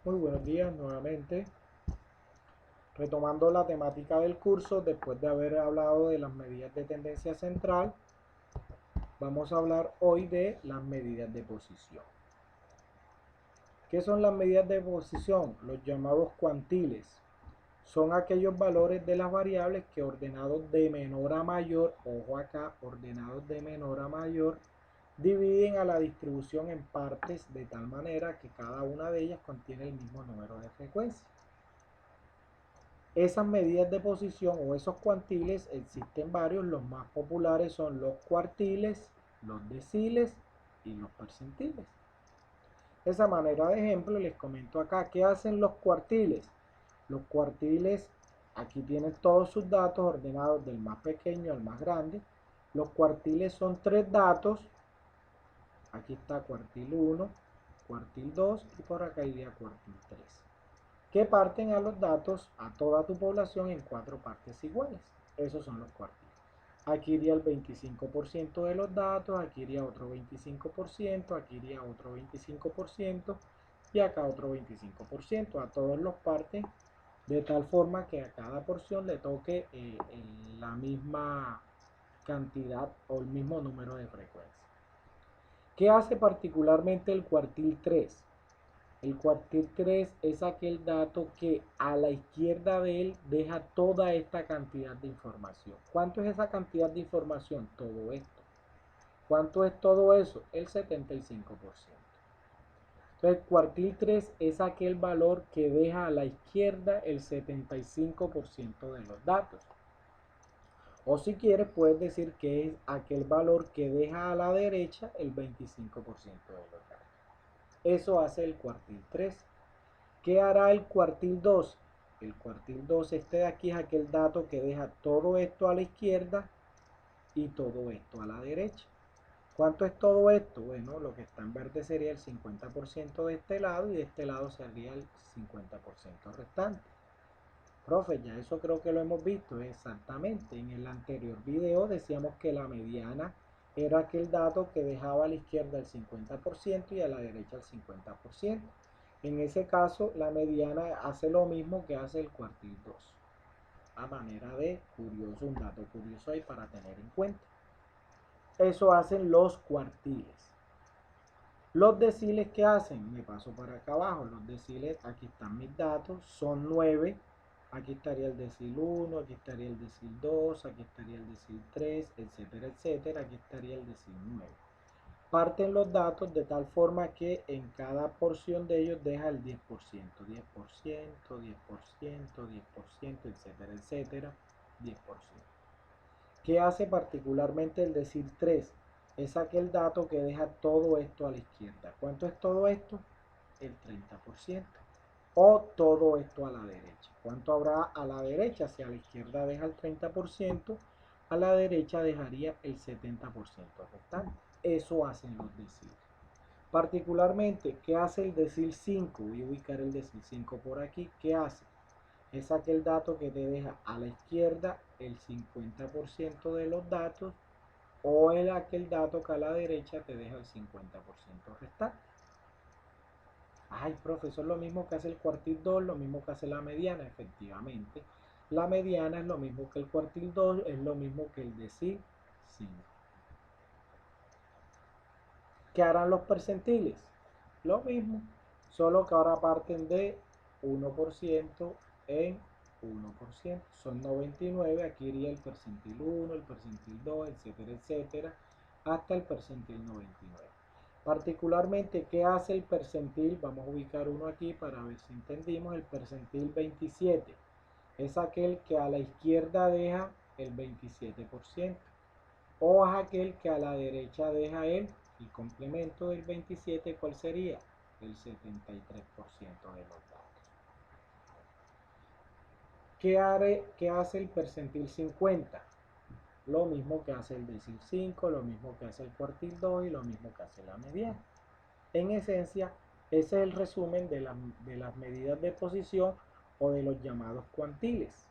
Muy buenos días nuevamente. Retomando la temática del curso, después de haber hablado de las medidas de tendencia central, vamos a hablar hoy de las medidas de posición. ¿Qué son las medidas de posición? Los llamados cuantiles. Son aquellos valores de las variables que ordenados de menor a mayor, ojo acá, ordenados de menor a mayor, dividen a la distribución en partes de tal manera que cada una de ellas contiene el mismo número de frecuencias. Esas medidas de posición o esos cuantiles existen varios, los más populares son los cuartiles, los deciles y los percentiles. De esa manera de ejemplo les comento acá, ¿qué hacen los cuartiles? Los cuartiles, aquí tienen todos sus datos ordenados del más pequeño al más grande. Los cuartiles son tres datos, aquí está cuartil 1, cuartil 2 y por acá iría cuartil 3. Que parten a los datos, a toda tu población, en cuatro partes iguales. Esos son los cuartiles. Aquí iría el 25% de los datos, aquí iría otro 25%, aquí iría otro 25% y acá otro 25%. A todos los parten de tal forma que a cada porción le toque la misma cantidad o el mismo número de frecuencias. ¿Qué hace particularmente el cuartil 3? El cuartil 3 es aquel dato que a la izquierda de él deja toda esta cantidad de información. ¿Cuánto es esa cantidad de información? Todo esto. ¿Cuánto es todo eso? El 75%. Entonces, el cuartil 3 es aquel valor que deja a la izquierda el 75% de los datos. O si quieres, puedes decir que es aquel valor que deja a la derecha el 25% de los datos. Eso hace el cuartil 3. ¿Qué hará el cuartil 2? El cuartil 2, este de aquí, es aquel dato que deja todo esto a la izquierda y todo esto a la derecha. ¿Cuánto es todo esto? Bueno, lo que está en verde sería el 50% de este lado y de este lado sería el 50% restante. Profe, ya eso creo que lo hemos visto exactamente. En el anterior video decíamos que la mediana era aquel dato que dejaba a la izquierda el 50% y a la derecha el 50%. En ese caso, la mediana hace lo mismo que hace el cuartil 2. A manera de curioso, un dato curioso ahí para tener en cuenta. Eso hacen los cuartiles. Los deciles, ¿qué hacen? Me paso para acá abajo. Los deciles, aquí están mis datos, son 9. Aquí estaría el decil 1, aquí estaría el decil 2, aquí estaría el decil 3, etcétera, etcétera. Aquí estaría el decil 9. Parten los datos de tal forma que en cada porción de ellos deja el 10%, 10%, 10%, 10%, etcétera, etcétera, 10%. ¿Qué hace particularmente el decil 3? Es aquel dato que deja todo esto a la izquierda. ¿Cuánto es todo esto? El 30%. O todo esto a la derecha. ¿Cuánto habrá a la derecha? Si a la izquierda deja el 30%, a la derecha dejaría el 70% restante. Eso hacen los deciles. Particularmente, ¿qué hace el decil 5? Voy a ubicar el decil 5 por aquí. ¿Qué hace? Es aquel dato que te deja a la izquierda el 50% de los datos o es aquel dato que a la derecha te deja el 50% restante. Ay, profesor, lo mismo que hace el cuartil 2, lo mismo que hace la mediana, efectivamente. La mediana es lo mismo que el cuartil 2, es lo mismo que el decil 5. ¿Qué harán los percentiles? Lo mismo, solo que ahora parten de 1% en 1%. Son 99, aquí iría el percentil 1, el percentil 2, etcétera, etcétera, hasta el percentil 99. Particularmente, ¿qué hace el percentil? Vamos a ubicar uno aquí para ver si entendimos. El percentil 27 es aquel que a la izquierda deja el 27%. O es aquel que a la derecha deja el complemento del 27, ¿cuál sería? El 73% de los datos. ¿Qué hace el percentil 50? Lo mismo que hace el decil 5, lo mismo que hace el cuartil 2 y lo mismo que hace la mediana. En esencia, ese es el resumen de las medidas de posición o de los llamados cuantiles.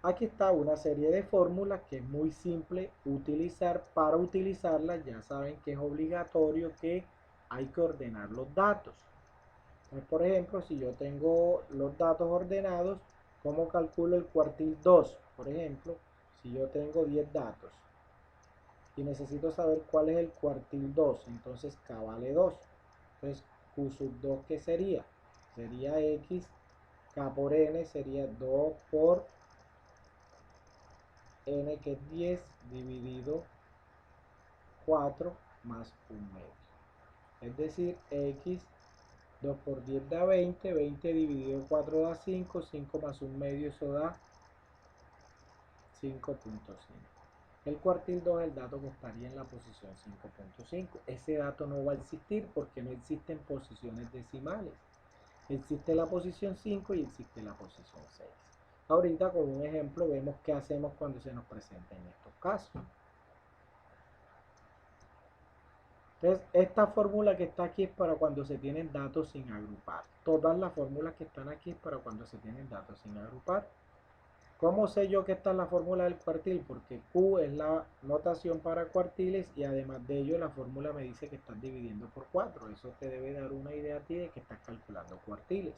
Aquí está una serie de fórmulas que es muy simple utilizar. Para utilizarlas ya saben que es obligatorio que hay que ordenar los datos. Entonces, por ejemplo, si yo tengo los datos ordenados, ¿cómo calculo el cuartil 2? Por ejemplo, si yo tengo 10 datos y necesito saber cuál es el cuartil 2, entonces K vale 2. Entonces, Q sub 2, ¿qué sería? Sería X, K por N sería 2 por N, que es 10, dividido 4 más un medio. Es decir, X 2 por 10 da 20, 20 dividido 4 da 5, 5 más un medio, eso da 5.5. El cuartil 2 es el dato que estaría en la posición 5.5. Ese dato no va a existir porque no existen posiciones decimales. Existe la posición 5 y existe la posición 6. Ahorita con un ejemplo vemos qué hacemos cuando se nos presenten estos casos. Entonces, esta fórmula que está aquí es para cuando se tienen datos sin agrupar. Todas las fórmulas que están aquí es para cuando se tienen datos sin agrupar. ¿Cómo sé yo que esta es la fórmula del cuartil? Porque Q es la notación para cuartiles y además de ello la fórmula me dice que estás dividiendo por 4. Eso te debe dar una idea a ti de que estás calculando cuartiles.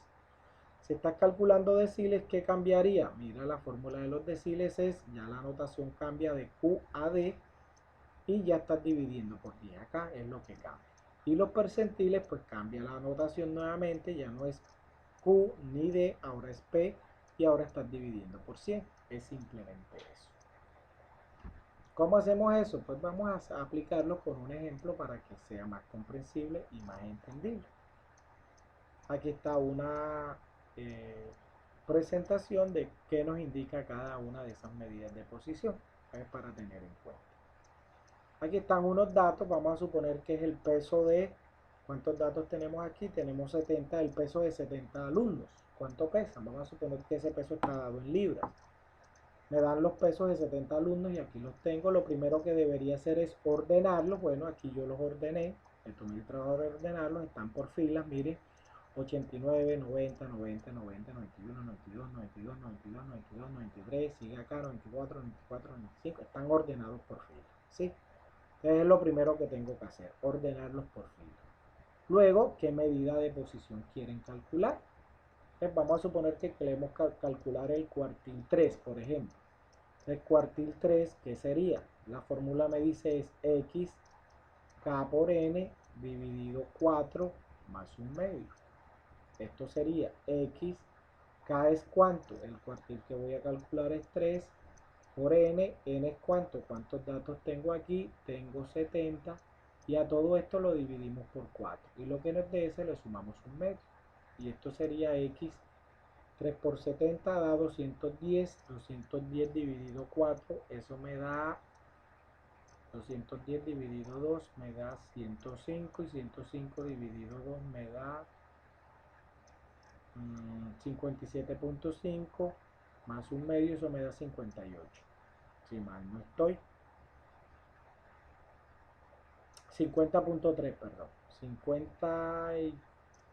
Si estás calculando deciles, ¿qué cambiaría? Mira, la fórmula de los deciles es, ya la notación cambia de Q a D y ya estás dividiendo por 10 acá, es lo que cambia. Y los percentiles, pues cambia la notación nuevamente, ya no es Q ni D, ahora es P y ahora estás dividiendo por 100. Es simplemente eso. ¿Cómo hacemos eso? Pues vamos a aplicarlo con un ejemplo para que sea más comprensible y más entendible. Aquí está una presentación de qué nos indica cada una de esas medidas de posición, para tener en cuenta. Aquí están unos datos, vamos a suponer que es el peso de, ¿cuántos datos tenemos aquí? Tenemos 70, el peso de 70 alumnos. ¿Cuánto pesan? Vamos a suponer que ese peso está dado en libras. Me dan los pesos de 70 alumnos y aquí los tengo. Lo primero que debería hacer es ordenarlos. Bueno, aquí yo los ordené, me tomé el trabajo de ordenarlos, están por filas, miren. 89, 90, 90, 90, 91, 92, 92, 92, 92, 93, sigue acá, 94, 94, 95, están ordenados por fila, ¿sí? Entonces es lo primero que tengo que hacer, ordenarlos por fila. Luego, ¿qué medida de posición quieren calcular? Entonces vamos a suponer que queremos calcular el cuartil 3, por ejemplo. El cuartil 3, ¿qué sería? La fórmula me dice es X, K por N, dividido 4 más un medio. Esto sería X, K es cuánto, el cuartil que voy a calcular es 3, por N, N es cuánto, ¿cuántos datos tengo aquí? Tengo 70, y a todo esto lo dividimos por 4, y lo que nos dé ese le sumamos un medio, y esto sería X, 3 por 70 da 210, 210 dividido 4, eso me da 210 dividido 2 me da 105, y 105 dividido 2 me da 57.5 más un medio, eso me da 58, si mal no estoy, 50.3, perdón,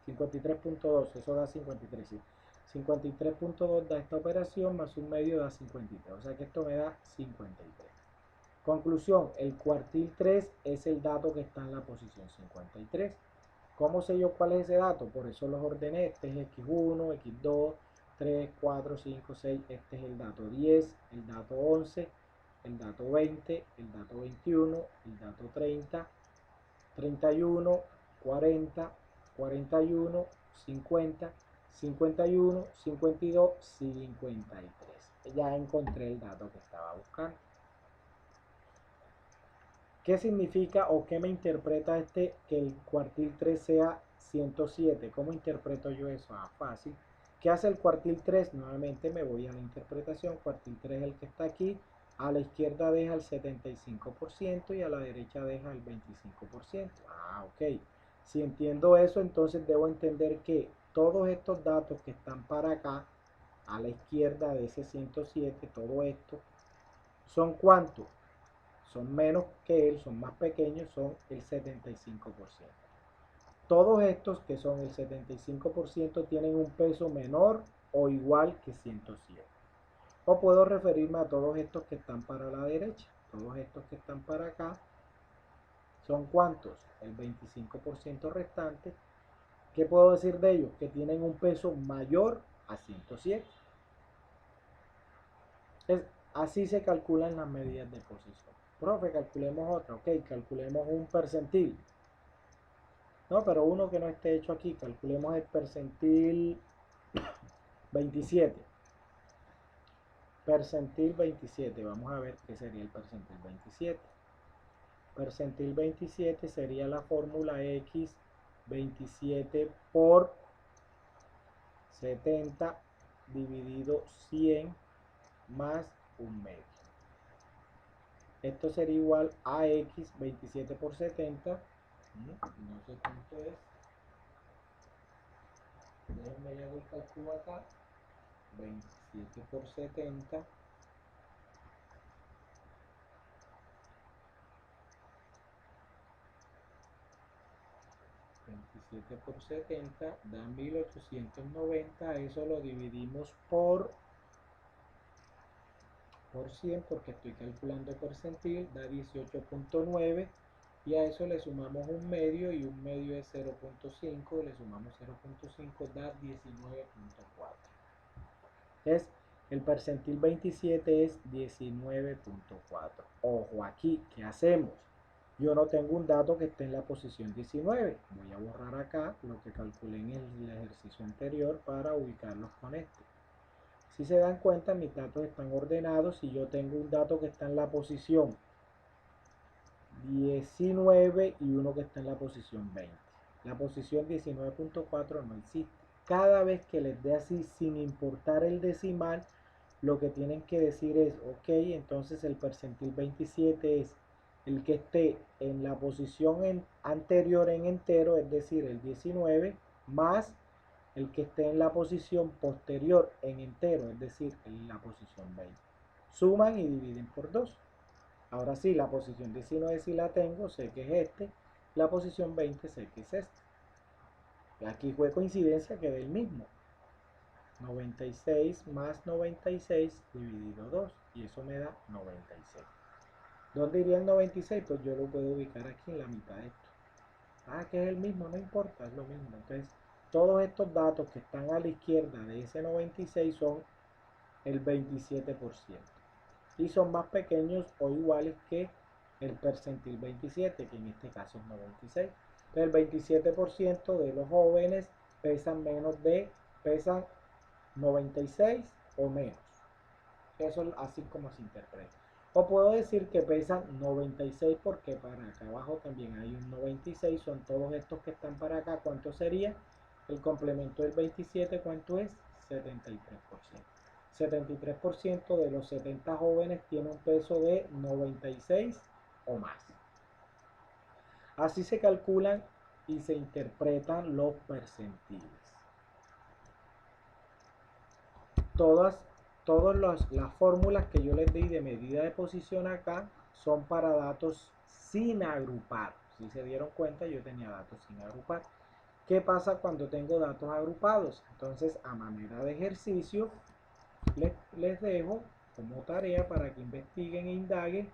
53.2, eso da 53, sí. 53.2 da esta operación, más un medio da 53, o sea que esto me da 53. Conclusión, el cuartil 3 es el dato que está en la posición 53. ¿Cómo sé yo cuál es ese dato? Por eso los ordené. Este es X1, X2, 3, 4, 5, 6. Este es el dato 10, el dato 11, el dato 20, el dato 21, el dato 30, 31, 40, 41, 50, 51, 52, 53. Ya encontré el dato que estaba buscando. ¿Qué significa o qué me interpreta que el cuartil 3 sea 107? ¿Cómo interpreto yo eso? Ah, fácil. ¿Qué hace el cuartil 3? Nuevamente me voy a la interpretación. Cuartil 3 es el que está aquí. A la izquierda deja el 75% y a la derecha deja el 25%. Ah, ok. Si entiendo eso, entonces debo entender que todos estos datos que están para acá, a la izquierda de ese 107, todo esto, ¿son cuántos? Son menos que él, son más pequeños, son el 75%. Todos estos que son el 75% tienen un peso menor o igual que 107. O puedo referirme a todos estos que están para la derecha. Todos estos que están para acá ¿Son cuántos? El 25% restante. ¿Qué puedo decir de ellos? Que tienen un peso mayor a 107. Así se calculan las medidas de posición. Profe, calculemos otra. Ok, calculemos un percentil. No, pero uno que no esté hecho aquí. Calculemos el percentil 27. Percentil 27. Vamos a ver qué sería el percentil 27. Percentil 27 sería la fórmula X 27 por 70 dividido 100 más un medio. Esto sería igual a X 27 por 70. No sé cuánto es. Déjenme le hago el cálculo acá. 27 por 70. 27 por 70 da 1890. Eso lo dividimos por 100 porque estoy calculando percentil, da 18.9 y a eso le sumamos un medio y un medio es 0.5, le sumamos 0.5 da 19.4. Es el percentil 27 es 19.4. Ojo aquí, ¿qué hacemos? Yo no tengo un dato que esté en la posición 19. Voy a borrar acá lo que calculé en el ejercicio anterior para ubicarlos con este. Si se dan cuenta, mis datos están ordenados y yo tengo un dato que está en la posición 19 y uno que está en la posición 20. La posición 19.4 no existe. Cada vez que les dé así, sin importar el decimal, lo que tienen que decir es, ok, entonces el percentil 27 es el que esté en la posición anterior en entero, es decir, el 19, más el que esté en la posición posterior en entero, es decir, en la posición 20. Suman y dividen por 2. Ahora sí, la posición 19 si la tengo, sé que es este. La posición 20 sé que es este. Y aquí fue coincidencia que del mismo. 96 más 96 dividido 2. Y eso me da 96. ¿Dónde iría el 96? Pues yo lo puedo ubicar aquí en la mitad de esto. Ah, que es el mismo, no importa, es lo mismo. Entonces, todos estos datos que están a la izquierda de ese 96 son el 27%. Y son más pequeños o iguales que el percentil 27, que en este caso es 96. Entonces, el 27% de los jóvenes pesan pesan 96 o menos. Eso es así como se interpreta. O puedo decir que pesan 96 porque para acá abajo también hay un 96. Son todos estos que están para acá. ¿Cuánto sería? El complemento del 27, ¿cuánto es? 73%. 73% de los 70 jóvenes tiene un peso de 96 o más. Así se calculan y se interpretan los percentiles. Todas las fórmulas que yo les di de medida de posición acá son para datos sin agrupar. Si se dieron cuenta, yo tenía datos sin agrupar. ¿Qué pasa cuando tengo datos agrupados? Entonces, a manera de ejercicio, les dejo como tarea para que investiguen e indaguen,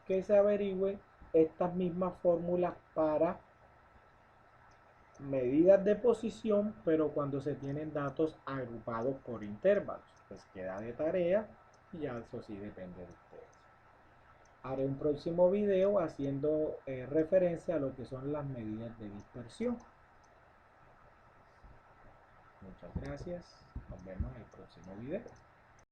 que se averigüen estas mismas fórmulas para medidas de posición, pero cuando se tienen datos agrupados por intervalos. Pues queda de tarea y ya eso sí depende de ustedes. Haré un próximo video haciendo referencia a lo que son las medidas de dispersión. Muchas gracias. Nos vemos en el próximo video.